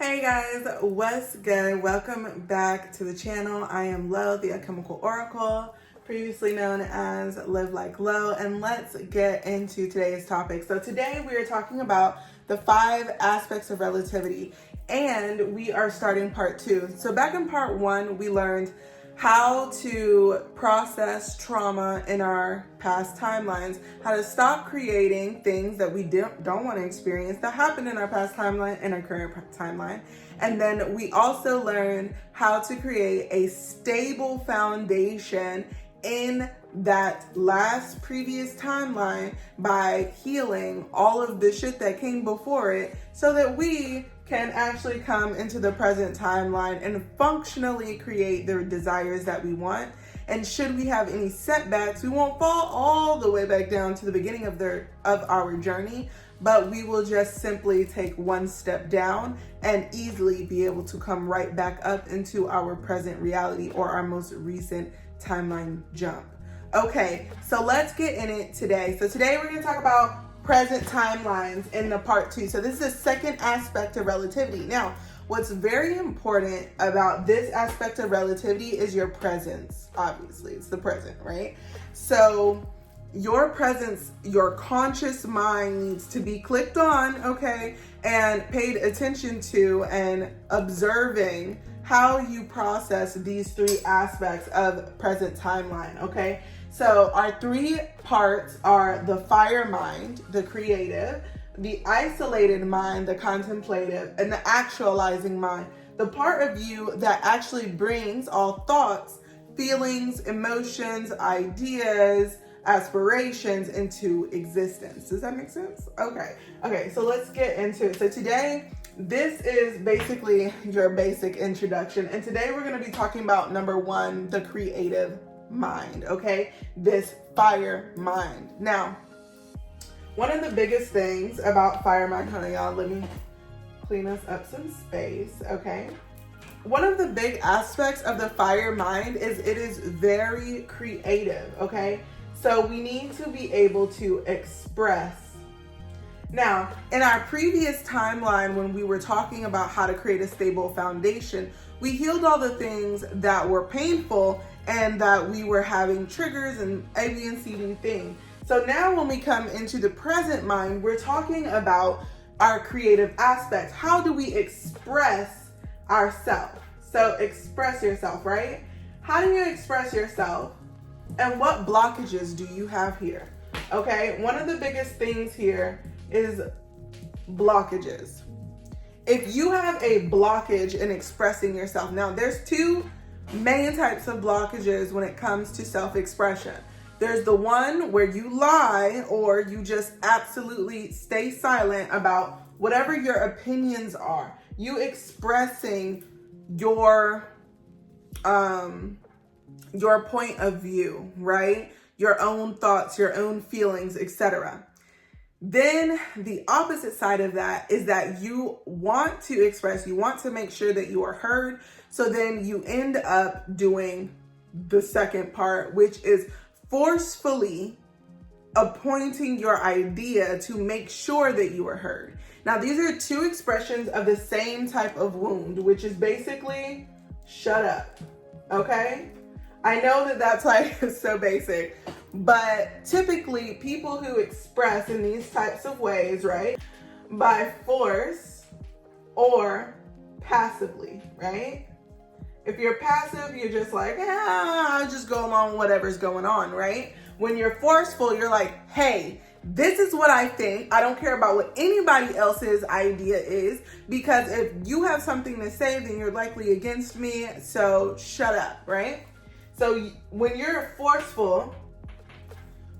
Hey guys, what's good? Welcome back to the channel. I am Lo, the Alchemical Oracle, previously known as Live Like Lo, and let's get into today's topic. So today we are talking about the 5 aspects of relativity, and we are starting part 2. So back in part 1, we learned how to process trauma in our past timelines, how to stop creating things that we don't want to experience that happened in our past timeline and our current timeline. And then we also learned how to create a stable foundation in that last previous timeline by healing all of the shit that came before it so that we can actually come into the present timeline and functionally create the desires that we want. And should we have any setbacks, we won't fall all the way back down to the beginning of our journey, but we will just simply take one step down and easily be able to come right back up into our present reality or our most recent timeline jump. Okay, so let's get in it today. So today we're going to talk about present timelines in the part 2. So this is the second aspect of relativity. Now, what's very important about this aspect of relativity is your presence. Obviously, it's the present, right? So your presence, your conscious mind needs to be clicked on, okay, and paid attention to and observing how you process these 3 aspects of present timeline, okay? So our 3 parts are the fire mind, the creative, the isolated mind, the contemplative, and the actualizing mind, the part of you that actually brings all thoughts, feelings, emotions, ideas, aspirations into existence. Does that make sense? Okay, so let's get into it. So today, this is basically your basic introduction. And today we're going to be talking about number 1, the creative mind, okay? This fire mind. Now, one of the biggest things about fire mind, hold on y'all, let me clean us up some space, okay? One of the big aspects of the fire mind is it is very creative, okay? So we need to be able to express. Now, in our previous timeline, when we were talking about how to create a stable foundation, we healed all the things that were painful and that we were having triggers and A, B, and C, D thing. So now when we come into the present mind, we're talking about our creative aspects. How do we express ourselves? So express yourself, right? How do you express yourself? And what blockages do you have here? Okay, one of the biggest things here is blockages. If you have a blockage in expressing yourself, now there's 2 main types of blockages when it comes to self-expression. There's the one where you lie or you just absolutely stay silent about whatever your opinions are. You expressing your point of view, right? Your own thoughts, your own feelings, etc. Then the opposite side of that is that you want to express, you want to make sure that you are heard. So then you end up doing the second part, which is forcefully appointing your idea to make sure that you are heard. Now, these are 2 expressions of the same type of wound, which is basically shut up, okay? I know that that's like so basic, but typically people who express in these types of ways, right, by force or passively, right? If you're passive, you're just like, I'll just go along with whatever's going on, right? When you're forceful, you're like, hey, this is what I think. I don't care about what anybody else's idea is, because if you have something to say, then you're likely against me, so shut up, right? So when you're forceful,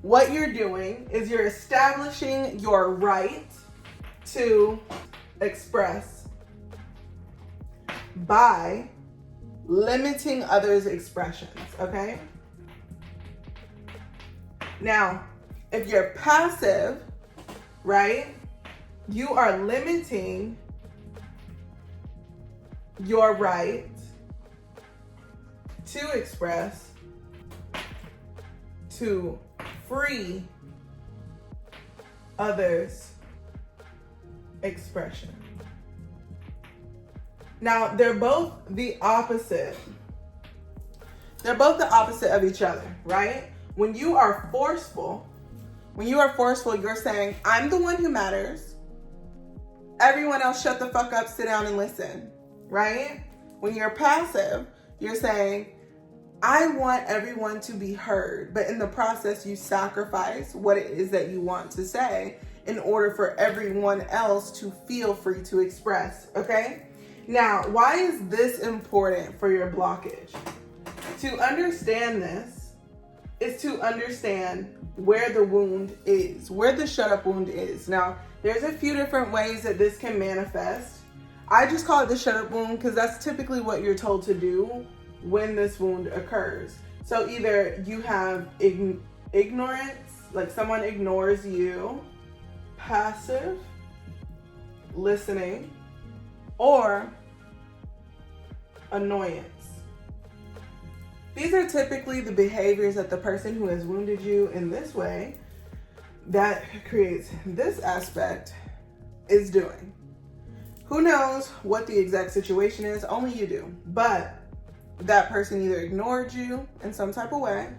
what you're doing is you're establishing your right to express by limiting others' expressions, okay? Now, if you're passive, right, you are limiting your right to express, to free others' expression. Now, they're both the opposite. They're both the opposite of each other, right? When you are forceful, you're saying, I'm the one who matters. Everyone else shut the fuck up, sit down and listen, right? When you're passive, you're saying, I want everyone to be heard, but in the process, you sacrifice what it is that you want to say in order for everyone else to feel free to express, okay? Now, why is this important for your blockage? To understand this is to understand where the wound is, where the shut up wound is. Now, there's a few different ways that this can manifest. I just call it the shut up wound because that's typically what you're told to do when this wound occurs. So either you have ignorance, like someone ignores you, passive listening, or annoyance. These are typically the behaviors that the person who has wounded you in this way, that creates this aspect, is doing. Who knows what the exact situation is? Only you do. But that person either ignored you in some type of way,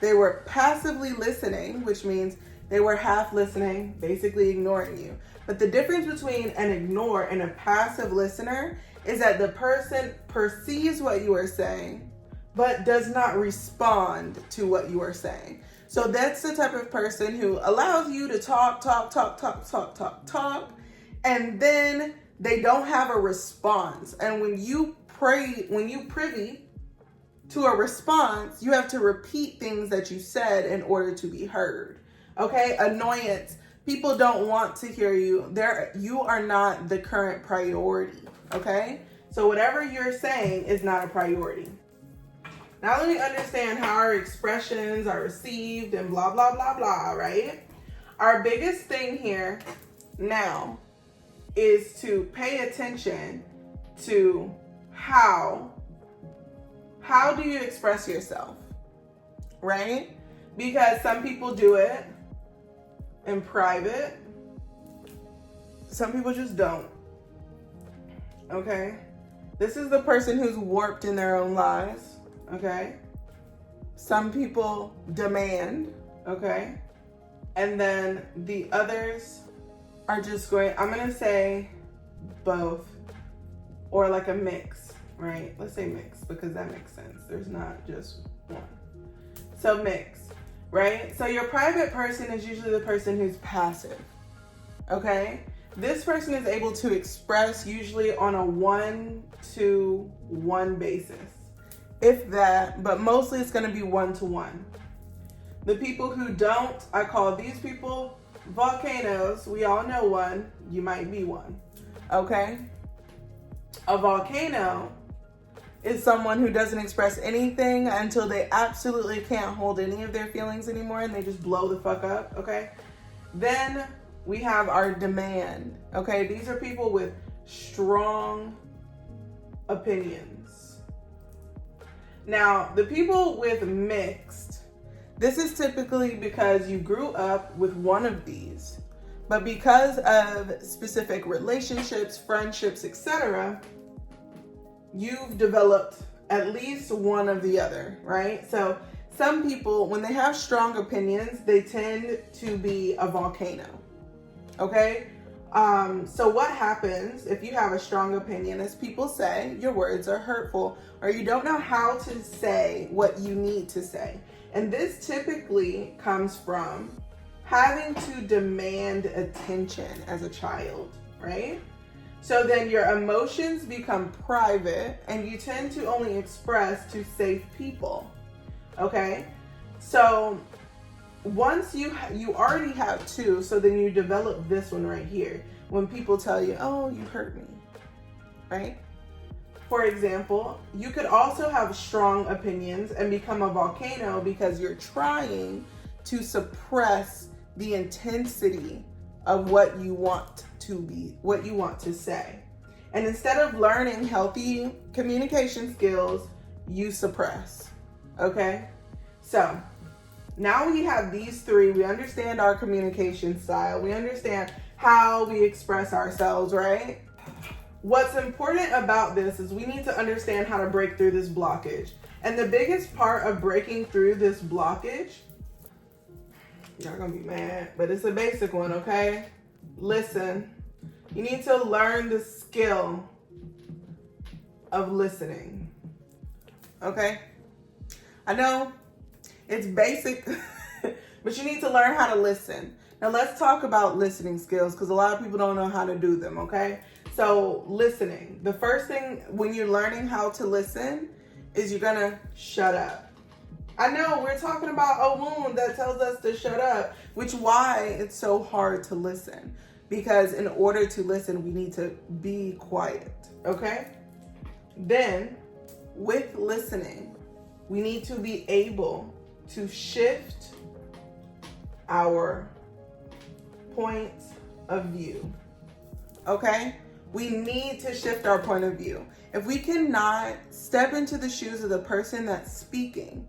they were passively listening, which means they were half listening, basically ignoring you. But the difference between an ignore and a passive listener is that the person perceives what you are saying, but does not respond to what you are saying. So that's the type of person who allows you to talk, and then they don't have a response. And when you privy to a response, you have to repeat things that you said in order to be heard. Okay? Annoyance. People don't want to hear you. You are not the current priority. Okay? So whatever you're saying is not a priority. Now let me understand how our expressions are received and blah, blah, blah, blah, right? Our biggest thing here now is to pay attention to how do you express yourself, right? Because some people do it in private. Some people just don't, okay? This is the person who's warped in their own lives, okay? Some people demand, okay? And then the others are just I'm gonna say both, or like a mix, right? Let's say mix because that makes sense. There's not just one. So mix, right? So your private person is usually the person who's passive, okay? This person is able to express usually on a 1-to-1 basis, if that, but mostly it's gonna be 1-to-1. The people who don't, I call these people volcanoes. We all know one. You might be one. Okay? A volcano is someone who doesn't express anything until they absolutely can't hold any of their feelings anymore and they just blow the fuck up. Okay? Then we have our demand. Okay? These are people with strong opinions. Now, the people with mixed, this is typically because you grew up with one of these, but because of specific relationships, friendships, etc., you've developed at least one of the other, right? So some people, when they have strong opinions, they tend to be a volcano, okay? So what happens if you have a strong opinion? As people say, your words are hurtful, or you don't know how to say what you need to say. And this typically comes from having to demand attention as a child, right? So then your emotions become private and you tend to only express to safe people, okay? So once you already have two, so then you develop this one right here. When people tell you, oh, you hurt me, right? For example, you could also have strong opinions and become a volcano because you're trying to suppress the intensity of what you want to be, what you want to say. And instead of learning healthy communication skills, you suppress, okay? So now we have these three. We understand our communication style. We understand how we express ourselves, right? what's important about this is we need to understand how to break through this blockage. And the biggest part of breaking through this blockage, y'all gonna be mad, but it's a basic one, okay? Listen. You need to learn the skill of listening. Okay? I know it's basic, but you need to learn how to listen. Now let's talk about listening skills, because a lot of people don't know how to do them, okay? So listening. The first thing when you're learning how to listen is you're gonna shut up. I know we're talking about a wound that tells us to shut up, which why it's so hard to listen. Because in order to listen, we need to be quiet, okay? Then, with listening, we need to be able to shift our point of view, okay? We need to shift our point of view. If we cannot step into the shoes of the person that's speaking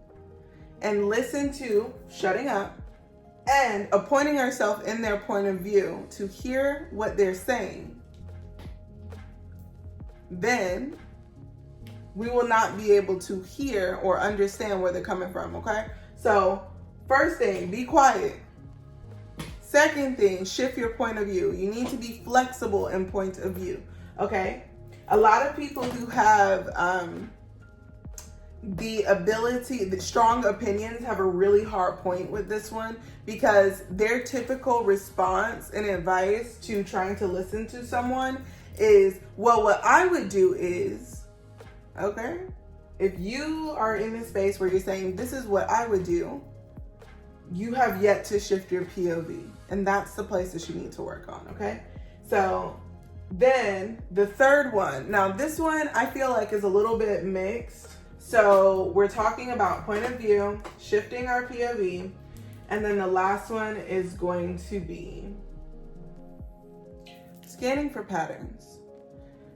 and listen to shutting up, and appointing ourselves in their point of view to hear what they're saying, then we will not be able to hear or understand where they're coming from, okay? So, first thing, be quiet. Second thing, shift your point of view. You need to be flexible in point of view, okay? A lot of people who have the strong opinions have a really hard point with this one, because their typical response and advice to trying to listen to someone is, well, what I would do is, okay, if you are in this space where you're saying, this is what I would do, you have yet to shift your POV. And that's the place that you need to work on, okay? So then the third one, now this one I feel like is a little bit mixed. So we're talking about point of view, shifting our POV, and then the last one is going to be scanning for patterns.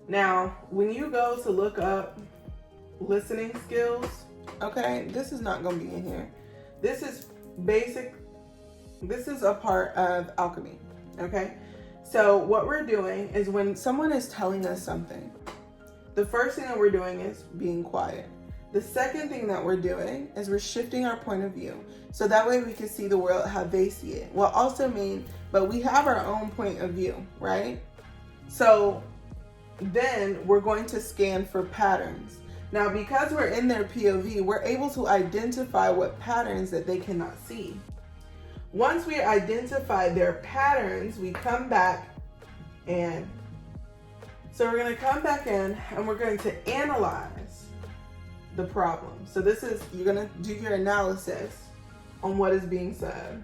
Now, when you go to look up listening skills, okay, this is not going to be in here. This is basic. This is a part of alchemy, okay? So what we're doing is when someone is telling us something, the first thing that we're doing is being quiet. The second thing that we're doing is we're shifting our point of view. So that way we can see the world how they see it. Well, also mean, but we have our own point of view, right? So then we're going to scan for patterns. Now, because we're in their POV, we're able to identify what patterns that they cannot see. Once we identify their patterns, we come back and so we're going to come back in and we're going to analyze the problem. So this is, you're going to do your analysis on what is being said.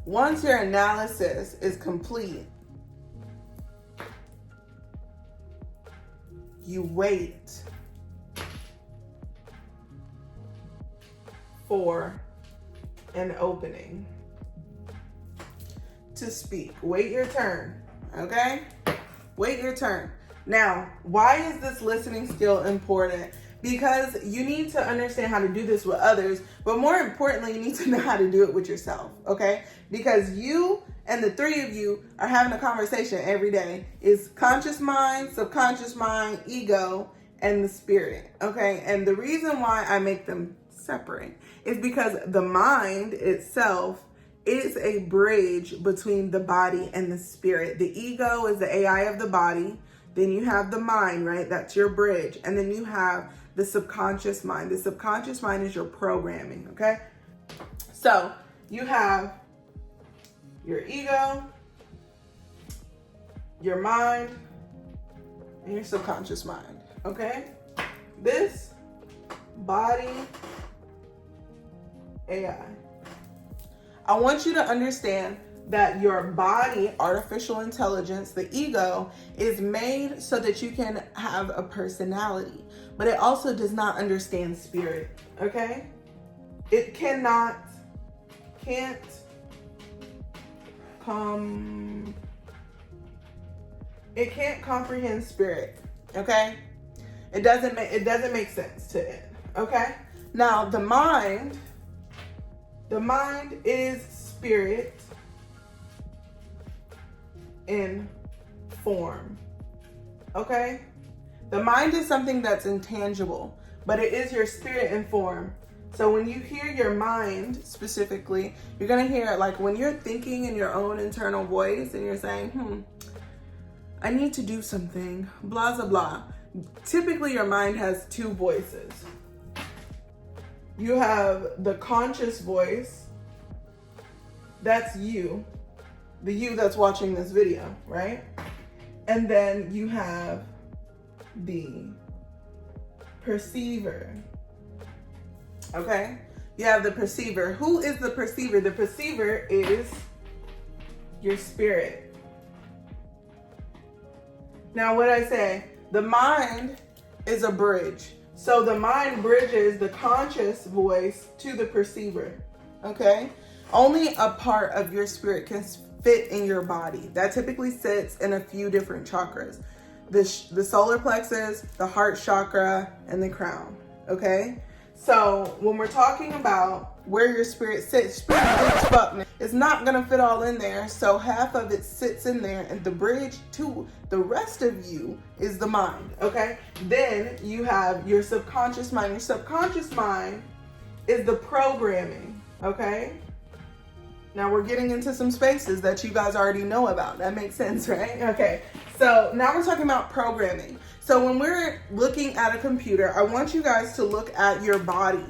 Once your analysis is complete, you wait for an opening to speak. Wait your turn, okay? Wait your turn. Now, why is this listening skill important? Because you need to understand how to do this with others, but more importantly, you need to know how to do it with yourself, okay? Because you and the three of you are having a conversation every day. It's conscious mind, subconscious mind, ego, and the spirit, okay? And the reason why I make them separate is because the mind itself is a bridge between the body and the spirit. The ego is the AI of the body. Then you have the mind, right? That's your bridge. And then you have the subconscious mind. The subconscious mind is your programming, okay? So you have your ego, your mind, and your subconscious mind, okay? This body AI. I want you to understand that your body, artificial intelligence, the ego, is made so that you can have a personality, but it also does not understand spirit, okay? It can't comprehend spirit, okay? It doesn't make sense to it, okay? Now, the mind is spirit in form. okay? The mind is something that's intangible, but it is your spirit and form. So when you hear your mind specifically, you're gonna hear, like, when you're thinking in your own internal voice and you're saying, I need to do something, blah, blah, blah. Typically your mind has two voices. You have the conscious voice, that's you, the you that's watching this video, right? And then you have the perceiver, okay? You have the perceiver. Who is the perceiver? The perceiver is your spirit. Now, what I say, the mind is a bridge. So the mind bridges the conscious voice to the perceiver, okay? Only a part of your spirit can fit in your body. That typically sits in a few different chakras. The solar plexus, the heart chakra, and the crown, okay? So when we're talking about where your spirit sits, spirit is fuck, it's not gonna fit all in there. So half of it sits in there, and the bridge to the rest of you is the mind, okay? Then you have your subconscious mind. Your subconscious mind is the programming, okay? Now we're getting into some spaces that you guys already know about. That makes sense, right? Okay, so now we're talking about programming. So when we're looking at a computer, I want you guys to look at your body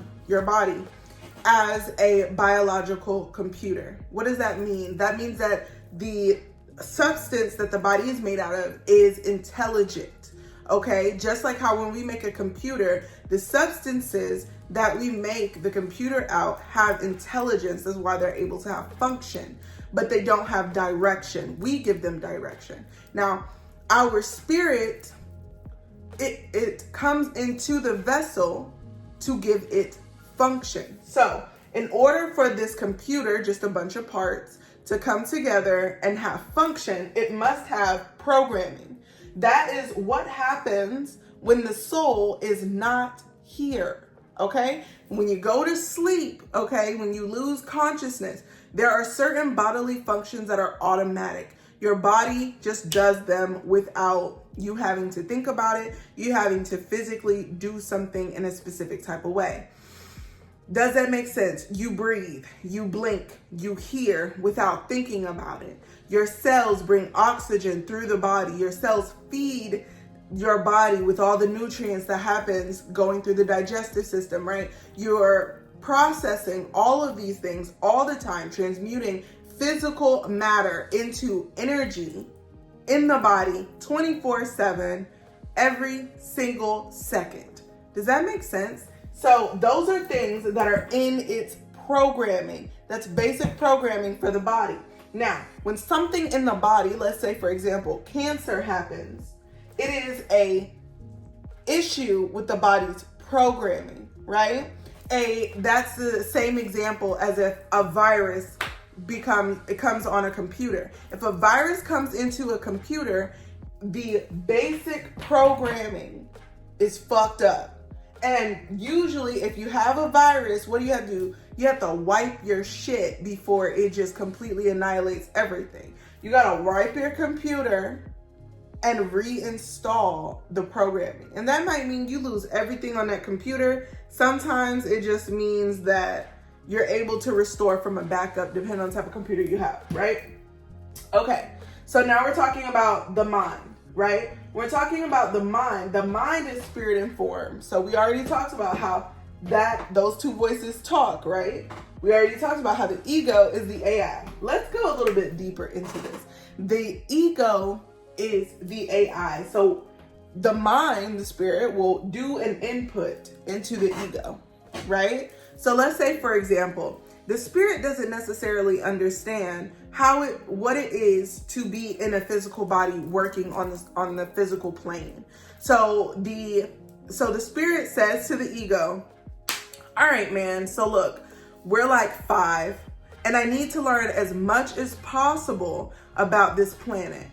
as a biological computer. What does that mean? That means that the substance that the body is made out of is intelligent, okay? Just like how when we make a computer, the substances that we make the computer out have intelligence. That's why they're able to have function, but they don't have direction. We give them direction. Now, our spirit, it comes into the vessel to give it function. So in order for this computer, just a bunch of parts, to come together and have function, it must have programming. That is what happens when the soul is not here, okay? When you go to sleep, okay, when you lose consciousness, there are certain bodily functions that are automatic. Your body just does them without you having to think about it, you having to physically do something in a specific type of way. Does that make sense? You breathe, you blink, you hear without thinking about it. Your cells bring oxygen through the body. Your cells feed your body with all the nutrients that happens going through the digestive system, right? You're processing all of these things all the time, transmuting physical matter into energy in the body 24/7, every single second. Does that make sense? So those are things that are in its programming. That's basic programming for the body. Now, when something in the body, let's say for example, cancer happens, it is a issue with the body's programming, right? That's the same example as if a virus comes on a computer. If a virus comes into a computer, the basic programming is fucked up. And usually if you have a virus, what do you have to do? You have to wipe your shit before it just completely annihilates everything. You gotta wipe your computer and reinstall the programming. And that might mean you lose everything on that computer. Sometimes it just means that you're able to restore from a backup depending on the type of computer you have, right? Okay, so now we're talking about the mind, right? We're talking about the mind. The mind is spirit and form. So we already talked about how those two voices talk, right? We already talked about how the ego is the AI. Let's go a little bit deeper into this. The ego is the AI. So the mind, the spirit, will do an input into the ego, right? So let's say, for example, the spirit doesn't necessarily understand what it is to be in a physical body working on the physical plane. So the spirit says to the ego, all right, man, so look, we're like 5 and I need to learn as much as possible about this planet.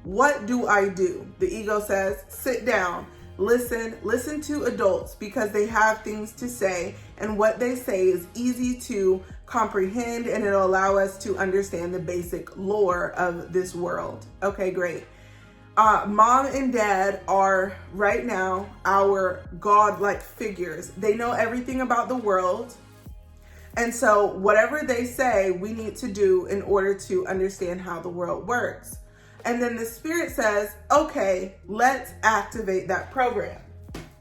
What do I do? The ego says, sit down, listen to adults because they have things to say, and what they say is easy to comprehend and it'll allow us to understand the basic lore of this world. Okay, great. Mom and dad are right now our God-like figures. They know everything about the world. And so whatever they say, we need to do in order to understand how the world works. And then the spirit says, okay, let's activate that program.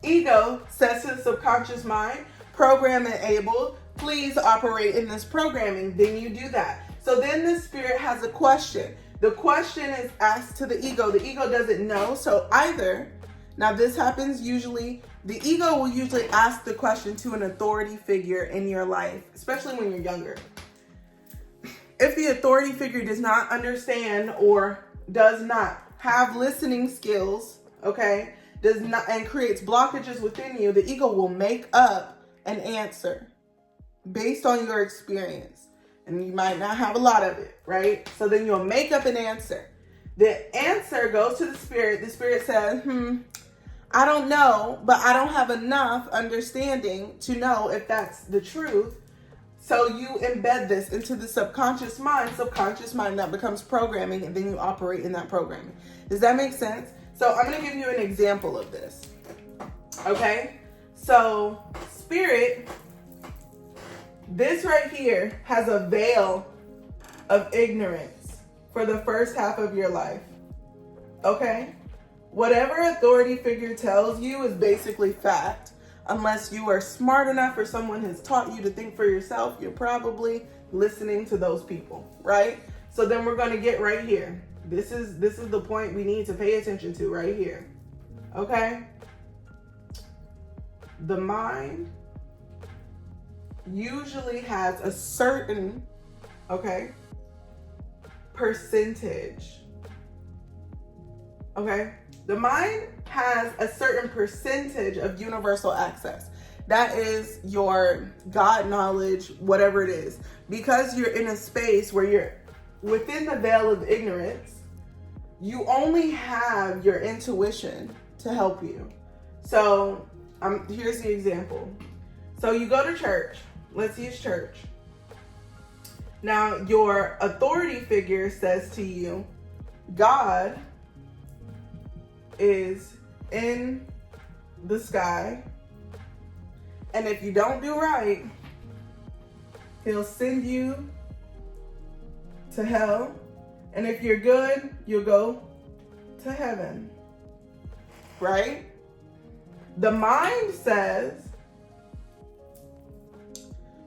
Ego says to the subconscious mind, program enabled, please operate in this programming. Then you do that. So then the spirit has a question. The question is asked to the ego. The ego doesn't know. So either, now this happens usually, the ego will usually ask the question to an authority figure in your life, especially when you're younger. If the authority figure does not understand or does not have listening skills, okay, does not, and creates blockages within you, the ego will make up an answer based on your experience. And you might not have a lot of it, right? So then you'll make up an answer. The answer goes to the spirit. The spirit says, I don't know, but I don't have enough understanding to know if that's the truth. So you embed this into the subconscious mind. Subconscious mind, that becomes programming, and then you operate in that programming. Does that make sense? So I'm going to give you an example of this. Okay? So spirit, this right here has a veil of ignorance for the first half of your life. Okay? Whatever authority figure tells you is basically fact. Unless you are smart enough or someone has taught you to think for yourself, you're probably listening to those people, right? So then we're going to get right here. This is the point we need to pay attention to right here. Okay? The mind usually has a certain, okay, percentage. Okay? The mind has a certain percentage of universal access. That is your God knowledge, whatever it is. Because you're in a space where you're within the veil of ignorance, you only have your intuition to help you. So here's the example. So you go to church. Let's use church. Now, your authority figure says to you, God is in the sky, and if you don't do right, he'll send you to hell, and if you're good, you'll go to heaven, right? The mind says,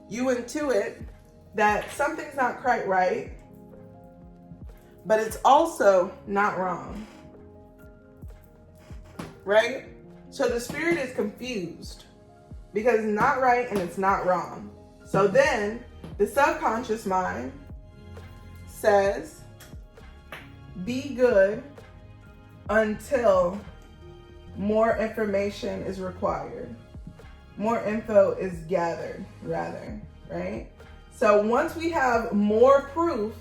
you intuit that something's not quite right, but it's also not wrong. Right? So the spirit is confused because it's not right and it's not wrong. So then the subconscious mind says, be good until more information is required. More info is gathered, rather, right? So once we have more proof,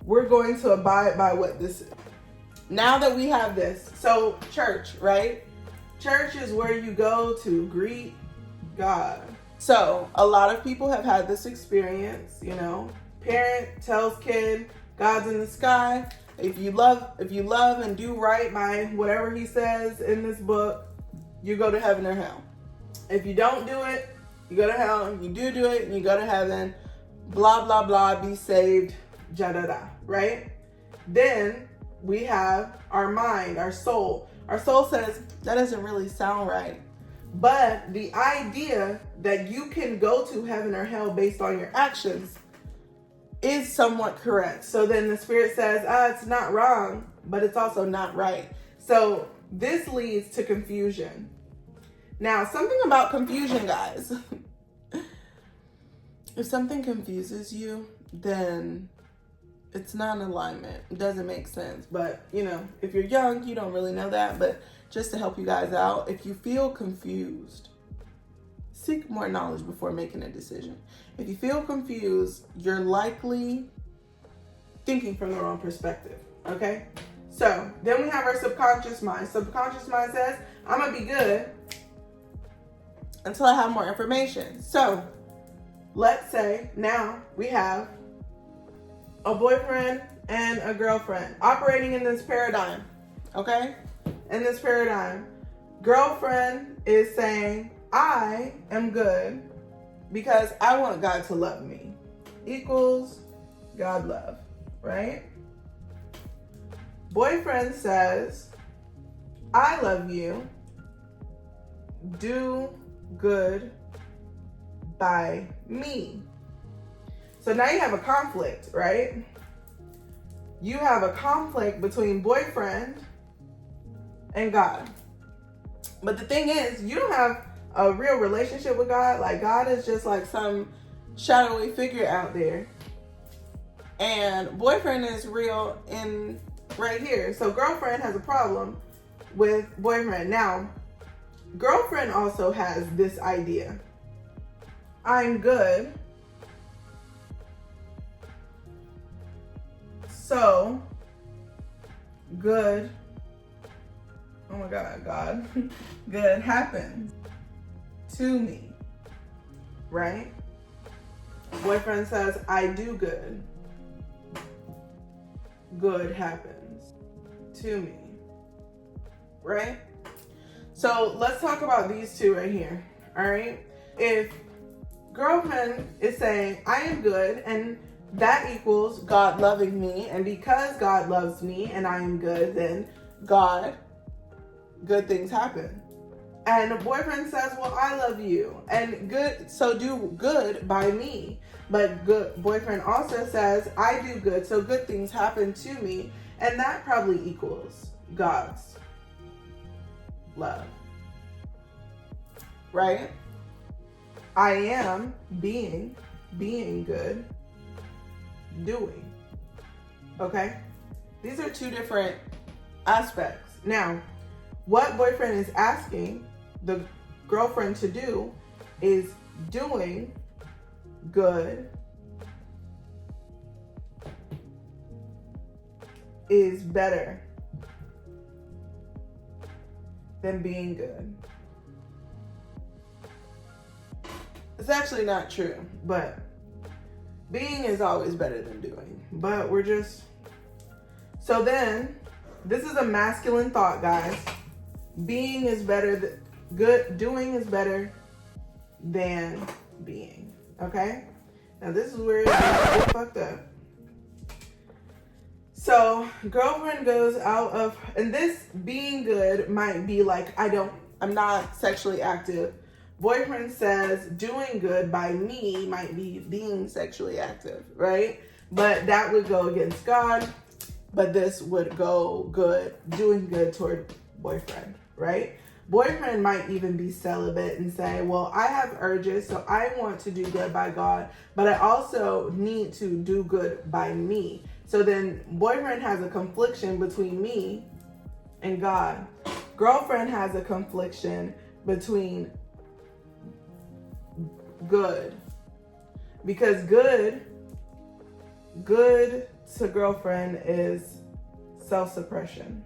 we're going to abide by what this is. Now that we have this, so church, right? Church is where you go to greet God. So a lot of people have had this experience, you know, parent tells kid, God's in the sky. If you love and do right by whatever he says in this book, you go to heaven or hell. If you don't do it, you go to hell. If you do it, and you go to heaven. Blah, blah, blah, be saved, ja-da-da, right? Then we have our mind, our soul. Our soul says, that doesn't really sound right. But the idea that you can go to heaven or hell based on your actions is somewhat correct. So then the spirit says, it's not wrong, but it's also not right. So this leads to confusion. Now, something about confusion, guys. If something confuses you, then it's not in alignment. It doesn't make sense. But, you know, if you're young, you don't really know that. But just to help you guys out, if you feel confused, seek more knowledge before making a decision. If you feel confused, you're likely thinking from the wrong perspective, okay? So then we have our subconscious mind. Subconscious mind says, I'm going to be good until I have more information. So let's say now we have a boyfriend and a girlfriend operating in this paradigm, Okay? In this paradigm, girlfriend is saying, I am good because I want God to love me. Equals God love, right? Boyfriend says, I love you. Do good by me. So now you have a conflict, right? You have a conflict between boyfriend and God. But the thing is, you don't have a real relationship with God. Like, God is just like some shadowy figure out there. And boyfriend is real in right here. So girlfriend has a problem with boyfriend. Now, girlfriend also has this idea. I'm good. So good. Oh my God. Good happens to me. Right? Boyfriend says, I do good. Good happens to me. Right? So let's talk about these two right here. All right? If girlfriend is saying, I am good, and that equals God loving me, and because God loves me and I am good, then good things happen. And the boyfriend says, well, I love you, and good, so do good by me. But good boyfriend also says, I do good, so good things happen to me, and that probably equals God's love. Right? I am being good, doing. Okay? These are two different aspects. Now, what boyfriend is asking the girlfriend to do is doing good is better than being good. It's actually not true, but being is always better than doing. But we're just... So then, this is a masculine thought, guys. Being is better doing is better than being. Okay? Now this is where it gets fucked up. So girlfriend goes out of, and this being good might be like, I'm not sexually active. Boyfriend says doing good by me might be being sexually active, right? But that would go against God, but this would go good, doing good toward boyfriend, right? Boyfriend might even be celibate and say, well, I have urges, so I want to do good by God, but I also need to do good by me. So then boyfriend has a confliction between me and God. Girlfriend has a confliction between good. Because good to girlfriend is self-suppression.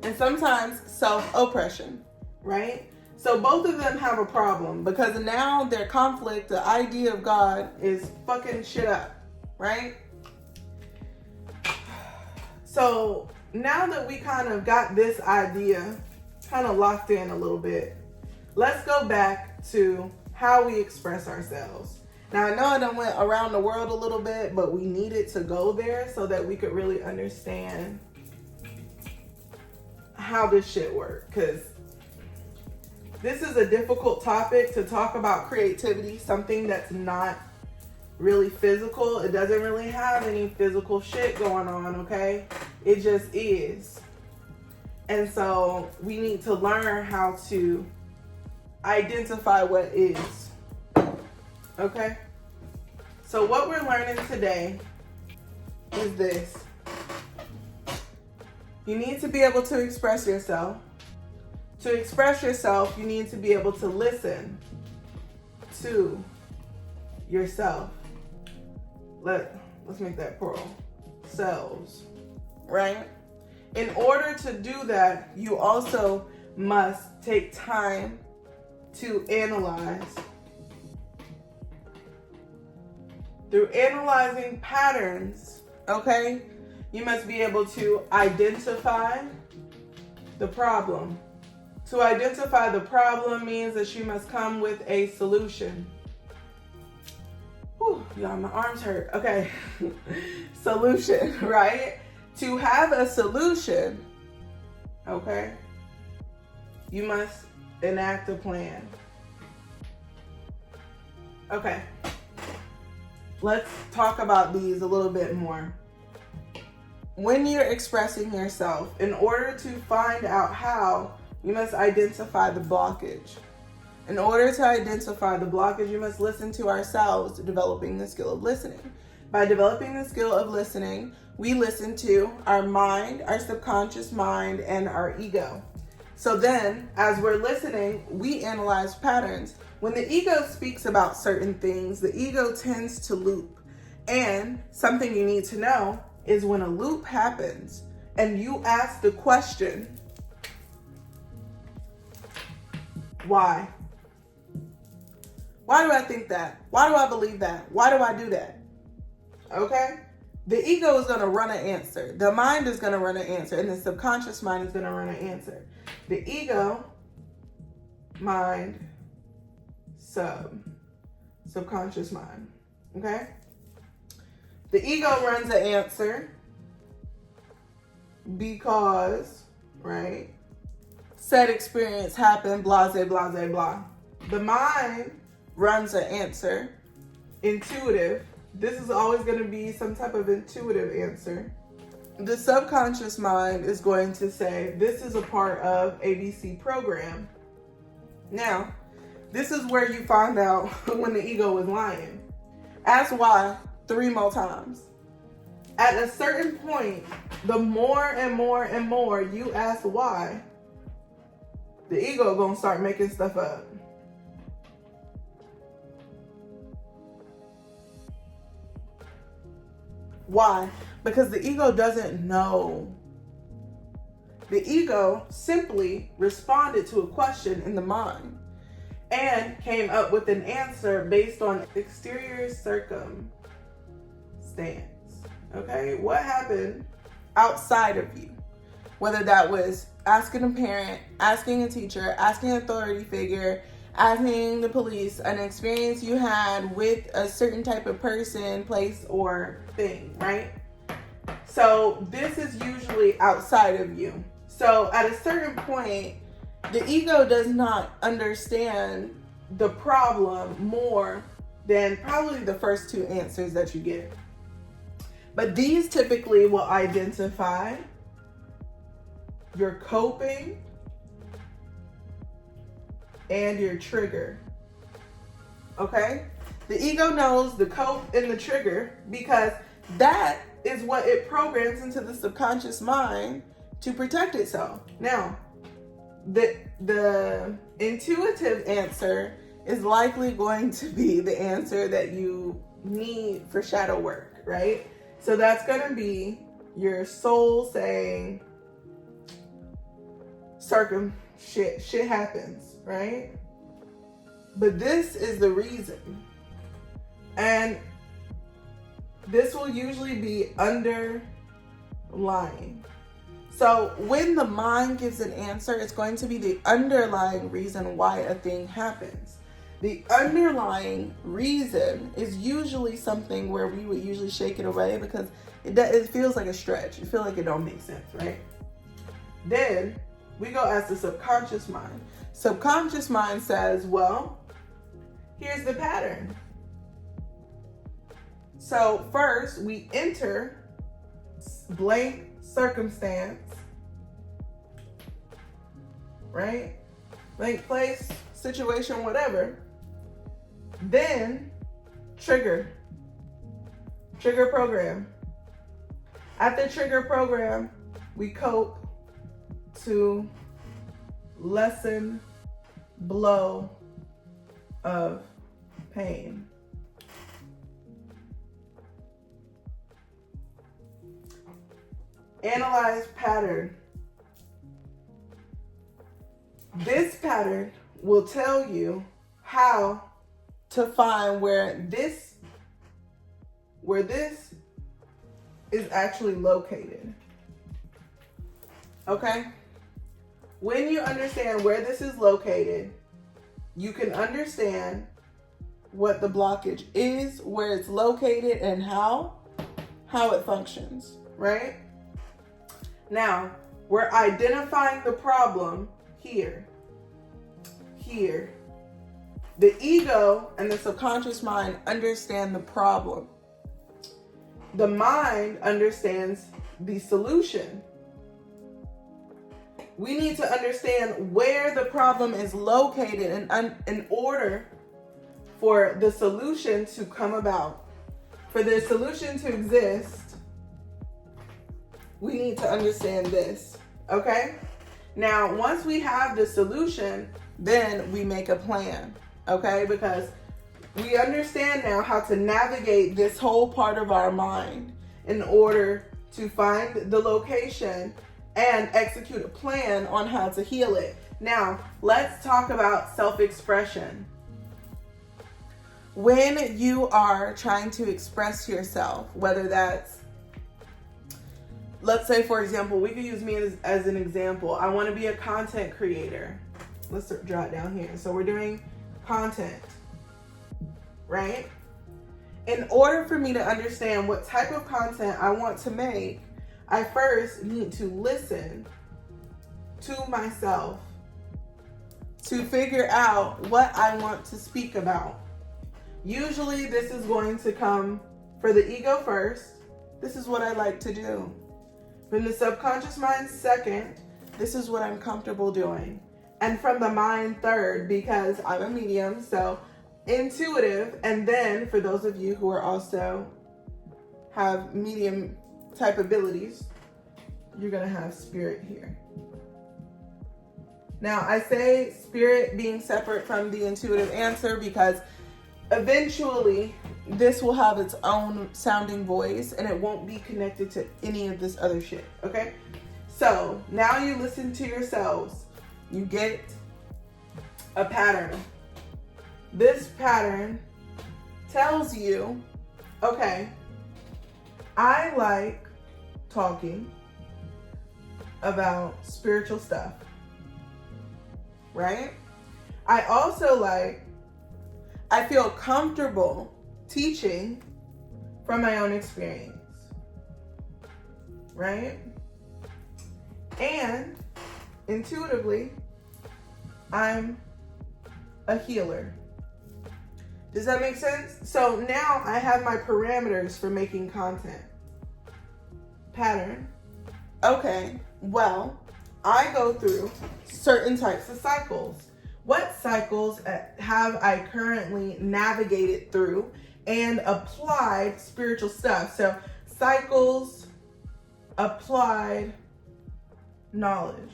And sometimes self-oppression, right? So both of them have a problem because now their conflict, the idea of God, is fucking shit up, right? So now that we kind of got this idea kind of locked in a little bit, let's go back to how we express ourselves. Now, I know I done went around the world a little bit, but we needed to go there so that we could really understand how this shit works. Because this is a difficult topic to talk about creativity, something that's not really physical. It doesn't really have any physical shit going on, okay? It just is. And so we need to learn how to identify what is. Okay? So what we're learning today is this. You need to be able to express yourself. To express yourself, you need to be able to listen to yourself. Let's make that plural. Selves. Right? In order to do that, you also must take time to analyze. Through analyzing patterns, okay, You must be able to identify the problem. To identify the problem means that you must come with a solution. Whew, y'all, my arms hurt. Okay. Solution, right? To have a solution, okay, you must enact a plan. Okay. Let's talk about these a little bit more. When you're expressing yourself, in order to find out how, you must identify the blockage. In order to identify the blockage, you must listen to ourselves, developing the skill of listening. By developing the skill of listening, we listen to our mind, our subconscious mind, and our ego. So then, as we're listening, we analyze patterns. When the ego speaks about certain things, the ego tends to loop. And something you need to know is when a loop happens and you ask the question, why? Why do I think that? Why do I believe that? Why do I do that? Okay? The ego is going to run an answer. The mind is going to run an answer. And the subconscious mind is going to run an answer. The ego, mind, subconscious mind. Okay? The ego runs an answer because, right, said experience happened, blase, blase, blah. The mind runs an answer, intuitive. This is always going to be some type of intuitive answer. The subconscious mind is going to say, this is a part of ABC program. Now, this is where you find out when the ego is lying. Ask why 3 more times. At a certain point, the more and more and more you ask why, the ego gonna start making stuff up. Why? Because the ego doesn't know. The ego simply responded to a question in the mind and came up with an answer based on exterior circumstance. Okay? What happened outside of you? Whether that was asking a parent, asking a teacher, asking an authority figure, asking the police, an experience you had with a certain type of person, place, or thing, right? So this is usually outside of you. So at a certain point, the ego does not understand the problem more than probably the first 2 answers that you give. But these typically will identify your coping and your trigger. Okay? The ego knows the cope and the trigger because that is what it programs into the subconscious mind to protect itself. Now, the intuitive answer is likely going to be the answer that you need for shadow work, right? So that's going to be your soul saying, shit happens, right? But this is the reason. And this will usually be underlying. So when the mind gives an answer, it's going to be the underlying reason why a thing happens. The underlying reason is usually something where we would usually shake it away because it feels like a stretch. You feel like it don't make sense, right? Then we go ask the subconscious mind. Subconscious mind says, well, here's the pattern. So first we enter blank circumstance, right? Blank place, situation, whatever. Then trigger program. At the trigger program, we cope to lessen blow of pain. Analyze pattern. This pattern will tell you how to find where this is actually located. Okay? When you understand where this is located, you can understand what the blockage is, where it's located, and how it functions, right? Now, we're identifying the problem here. The ego and the subconscious mind understand the problem. The mind understands the solution. We need to understand where the problem is located in order for the solution to come about. For the solution to exist, we need to understand this, okay? Now, once we have the solution, then we make a plan, okay? Because we understand now how to navigate this whole part of our mind in order to find the location and execute a plan on how to heal it. Now, let's talk about self-expression. When you are trying to express yourself, whether that's, let's say, for example, we could use me as an example. I want to be a content creator. Let's draw it down here. So we're doing content, right? In order for me to understand what type of content I want to make, I first need to listen to myself to figure out what I want to speak about. Usually this is going to come for the ego first. This is what I like to do. From the subconscious mind second, this is what I'm comfortable doing. And from the mind third, because I'm a medium, so intuitive. And then for those of you who are also have medium type abilities, you're going to have spirit here. Now, I say spirit being separate from the intuitive answer because eventually this will have its own sounding voice and it won't be connected to any of this other shit, okay? So now you listen to yourselves. You get a pattern. This pattern tells you, okay, I like talking about spiritual stuff, right? I feel comfortable teaching from my own experience, right? And intuitively, I'm a healer. Does that make sense? So now I have my parameters for making content. Pattern. Okay, well, I go through certain types of cycles. What cycles have I currently navigated through and applied spiritual stuff? So cycles, applied knowledge.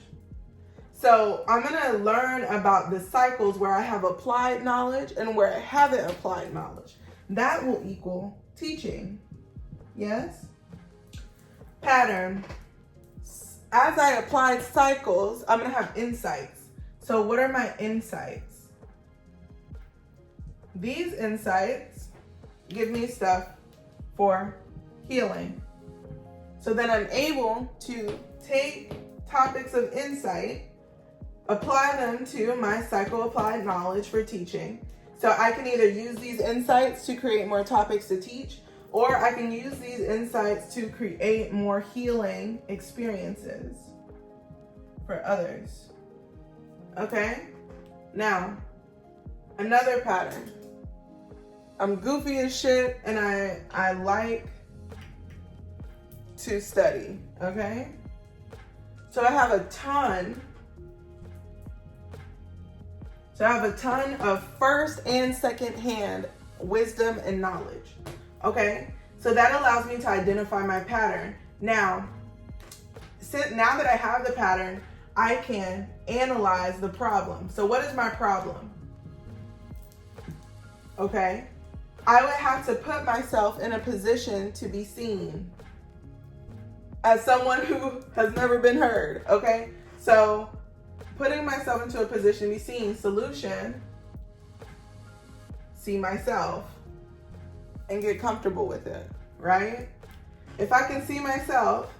So I'm going to learn about the cycles where I have applied knowledge and where I haven't applied knowledge. That will equal teaching. Yes? Pattern. As I applied cycles, I'm going to have insights. So what are my insights? These insights give me stuff for healing. So then I'm able to take topics of insight, apply them to my psycho-applied knowledge for teaching. So I can either use these insights to create more topics to teach, or I can use these insights to create more healing experiences for others. Okay? Now, another pattern. I'm goofy as shit and I like to study, okay? So I have a ton of first and second hand wisdom and knowledge, okay? So that allows me to identify my pattern. Now that I have the pattern, I can analyze the problem. So what is my problem? Okay? I would have to put myself in a position to be seen as someone who has never been heard, okay? So putting myself into a position to be seen, solution, see myself and get comfortable with it, right? if I can see myself,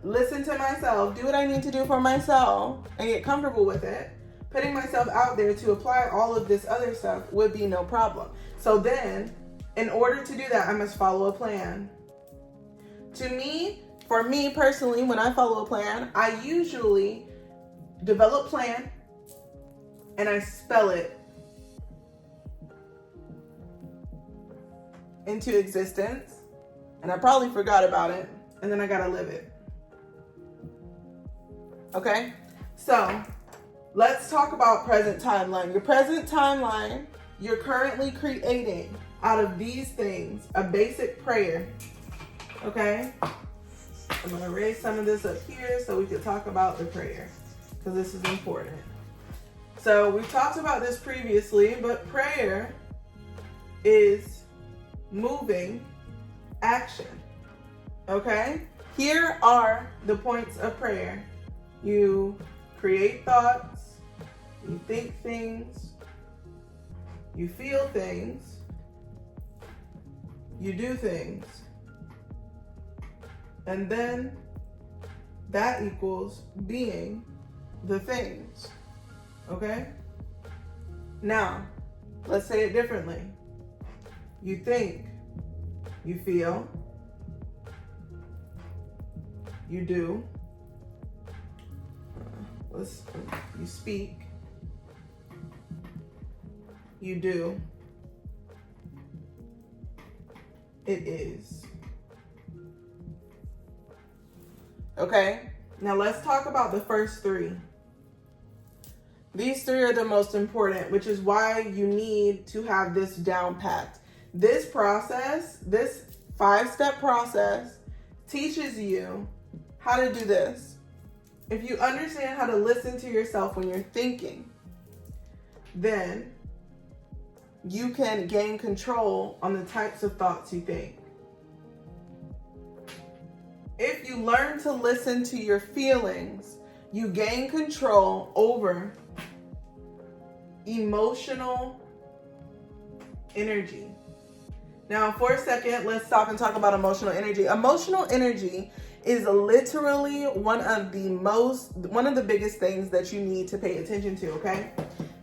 listen to myself, do what I need to do for myself, and get comfortable with it, putting myself out there to apply all of this other stuff would be no problem. So then, in order to do that, I must follow a plan. For me personally, when I follow a plan, I usually develop plan and I spell it into existence, and I probably forgot about it, and then I gotta live it. Okay? So, let's talk about present timeline. Your present timeline, you're currently creating out of these things a basic prayer. Okay? I'm going to raise some of this up here so we can talk about the prayer, because this is important. So we've talked about this previously, but prayer is moving action. Okay? Here are the points of prayer. You create thoughts, you think things, you feel things, you do things. And then that equals being the things. Okay? Now, let's say it differently. You think, you feel, you do, you speak, you do, it is. Okay, now let's talk about the first three. These three are the most important, which is why you need to have this down packed. This process, this 5-step process, teaches you how to do this. If you understand how to listen to yourself when you're thinking, then you can gain control on the types of thoughts you think. If you learn to listen to your feelings, you gain control over emotional energy. Now, for a second, let's stop and talk about emotional energy. Emotional energy is literally one of the biggest things that you need to pay attention to, okay?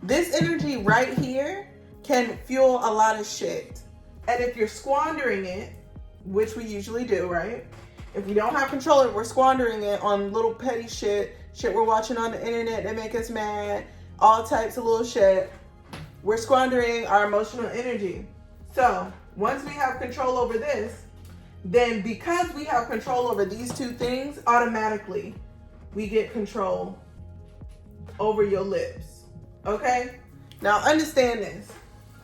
This energy right here can fuel a lot of shit. And if you're squandering it, which we usually do, right? If we don't have control of it, we're squandering it on little petty shit we're watching on the internet that make us mad, all types of little shit. We're squandering our emotional energy. So once we have control over this, then because we have control over these two things, automatically we get control over your lips. Okay? Now understand this.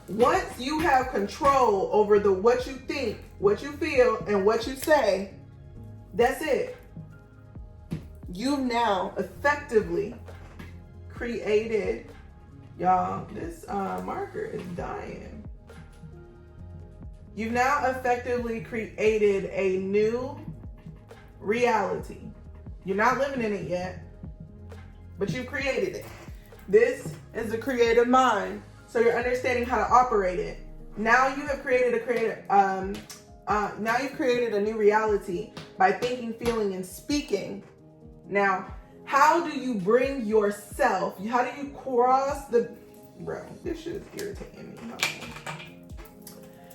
Once you have control over what you think, what you feel, and what you say, that's it. You've now effectively created, y'all, this marker is dying. You've now effectively created a new reality. You're not living in it yet, but you've created it. This is the creative mind. So you're understanding how to operate it. Now you have created now you've created a new reality by thinking, feeling, and speaking. Now, how do you bring yourself, how do you cross this shit is irritating me.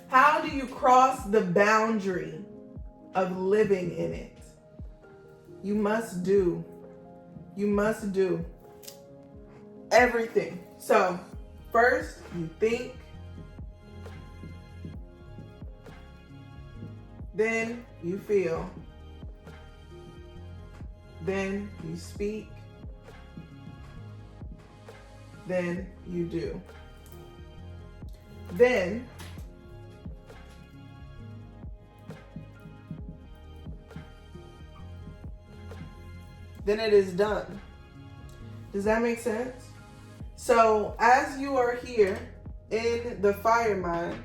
How do you cross the boundary of living in it? You must do everything. So, first, you think, then you feel, then you speak, then you do. Then it is done. Does that make sense? So as you are here in the fire mind,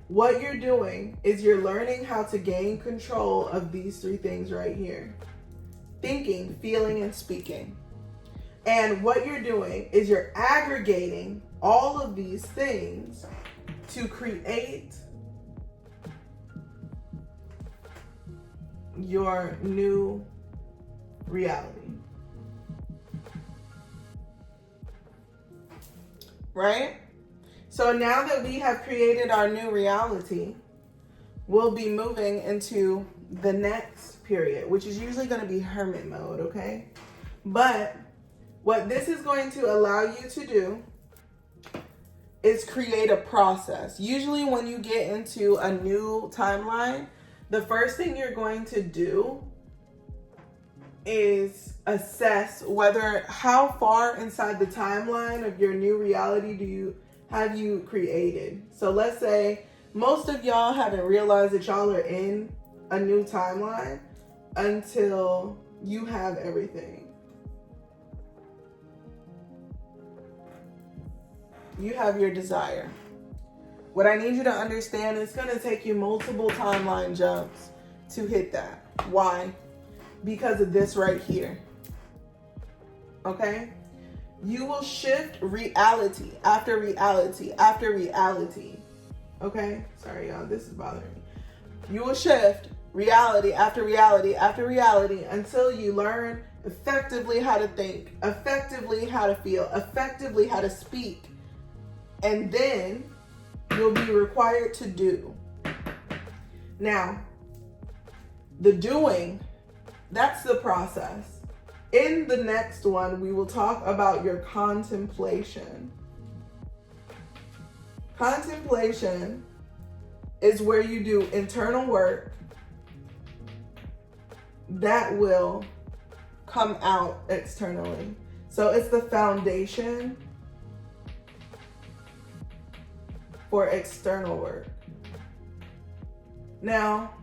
what you're doing is you're learning how to gain control of these three things right here. Thinking, feeling, and speaking. And what you're doing is you're aggregating all of these things to create your new reality. Right? So now that we have created our new reality, we'll be moving into the next period, which is usually going to be hermit mode, okay? But what this is going to allow you to do is create a process. Usually when you get into a new timeline, the first thing you're going to do is assess how far inside the timeline of your new reality have you created. So let's say most of y'all haven't realized that y'all are in a new timeline until you have everything. You have your desire. What I need you to understand, it's going to take you multiple timeline jumps to hit that. Why? Because of this right here. Okay? You will shift reality after reality after reality. Okay? Sorry, y'all. This is bothering me. You will shift reality after reality after reality until you learn effectively how to think, effectively how to feel, effectively how to speak. And then you'll be required to do. Now, the doing, that's the process. In the next one, we will talk about your contemplation. Contemplation is where you do internal work that will come out externally. So it's the foundation for external work. Now,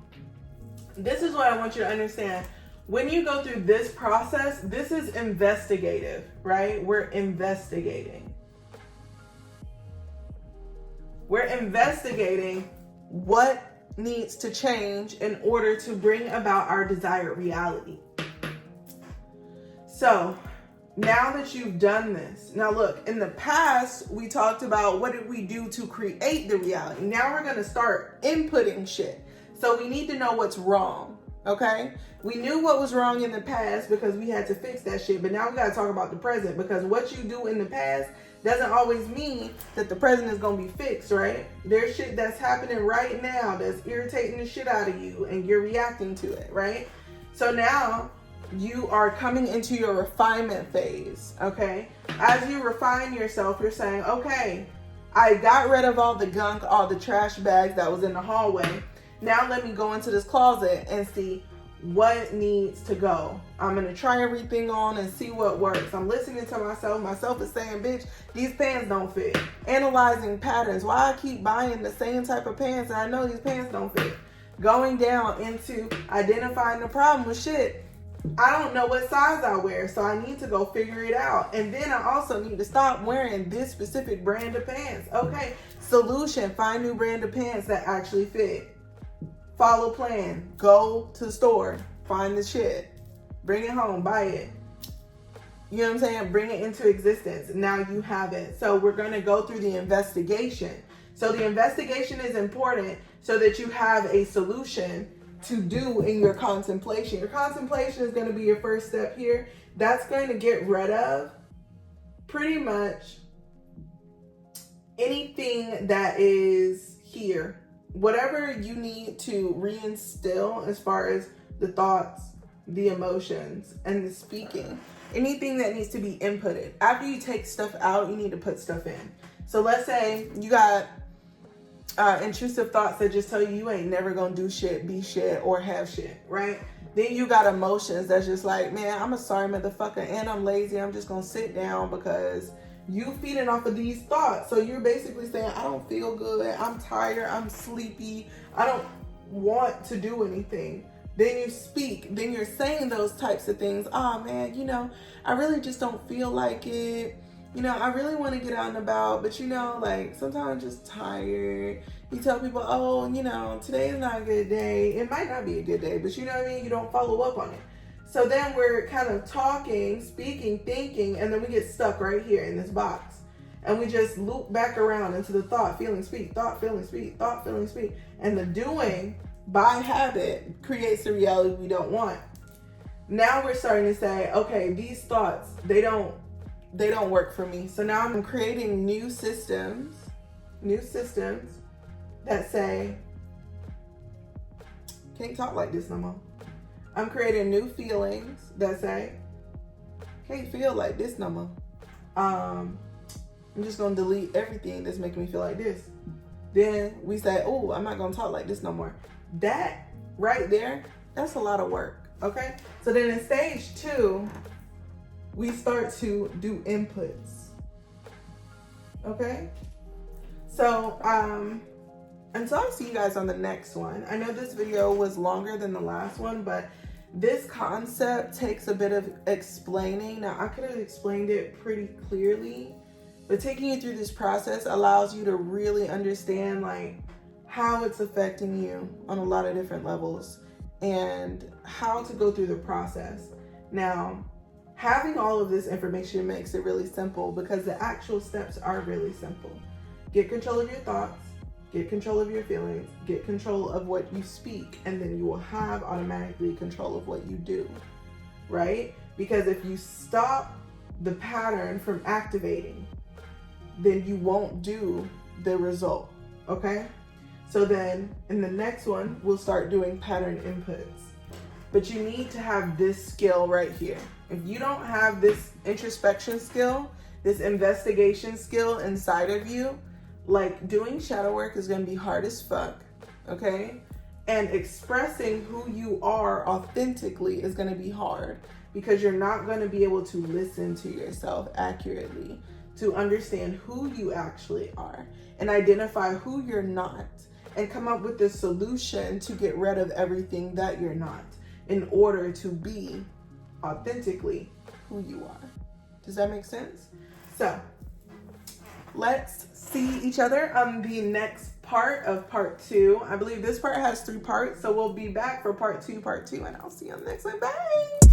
this is what I want you to understand. When you go through this process, this is investigative, right? We're investigating. We're investigating what needs to change in order to bring about our desired reality. So, now that you've done this, now look, in the past, we talked about what did we do to create the reality. Now we're going to start inputting shit. So we need to know what's wrong, okay? We knew what was wrong in the past because we had to fix that shit. But now we got to talk about the present, because what you do in the past doesn't always mean that the present is going to be fixed, right? There's shit that's happening right now that's irritating the shit out of you and you're reacting to it, right? So now you are coming into your refinement phase, okay? As you refine yourself, you're saying, okay, I got rid of all the gunk, all the trash bags that was in the hallway. Now let me go into this closet and see what needs to go. I'm going to try everything on and see what works. I'm listening to myself. Myself is saying, bitch, these pants don't fit. Analyzing patterns. Why I keep buying the same type of pants and I know these pants don't fit. Going down into identifying the problem with shit. I don't know what size I wear, so I need to go figure it out. And then I also need to stop wearing this specific brand of pants. Okay, solution, find new brand of pants that actually fit. Follow plan, go to the store, find the shit, bring it home, buy it. You know what I'm saying? Bring it into existence. Now you have it. So we're going to go through the investigation. So the investigation is important so that you have a solution to do in your contemplation. Your contemplation is going to be your first step here. That's going to get rid of pretty much anything that is here. Whatever you need to reinstill as far as the thoughts, the emotions, and the speaking. Anything that needs to be inputted. After you take stuff out, you need to put stuff in. So let's say you got intrusive thoughts that just tell you ain't never gonna do shit, be shit, or have shit, right? Then you got emotions that's just like, man, I'm a sorry motherfucker and I'm lazy. I'm just gonna sit down because you feeding off of these thoughts. So you're basically saying, I don't feel good. I'm tired. I'm sleepy. I don't want to do anything. Then you speak. Then you're saying those types of things. Oh man, I really just don't feel like it. I really want to get out and about, but like sometimes I'm just tired. You tell people, oh, today is not a good day. It might not be a good day, but you know what I mean? You don't follow up on it. So then we're kind of talking, speaking, thinking, and then we get stuck right here in this box. And we just loop back around into the thought, feeling, speak, thought, feeling, speak, thought, feeling, speak. And the doing by habit creates the reality we don't want. Now we're starting to say, okay, these thoughts, they don't work for me. So now I'm creating new systems that say, can't talk like this no more. I'm creating new feelings that say, can't feel like this no more. I'm just gonna delete everything that's making me feel like this. Then we say, oh, I'm not gonna talk like this no more. That right there, that's a lot of work, okay? So then in stage 2, we start to do inputs, okay? So, until I see you guys on the next one, I know this video was longer than the last one, but this concept takes a bit of explaining. Now, I could have explained it pretty clearly, but taking you through this process allows you to really understand like how it's affecting you on a lot of different levels and how to go through the process. Now, having all of this information makes it really simple because the actual steps are really simple. Get control of your thoughts, get control of your feelings, get control of what you speak, and then you will have automatically control of what you do, right? Because if you stop the pattern from activating, then you won't do the result, okay? So then in the next one, we'll start doing pattern inputs. But you need to have this skill right here. If you don't have this introspection skill, this investigation skill inside of you, like doing shadow work is gonna be hard as fuck, okay? And expressing who you are authentically is gonna be hard because you're not gonna be able to listen to yourself accurately, to understand who you actually are and identify who you're not and come up with a solution to get rid of everything that you're not in order to be authentically who you are. Does that make sense? So let's see each other on the next part of part 2. I believe this part has 3 parts, so we'll be back for part 2, and I'll see you on the next one. Bye.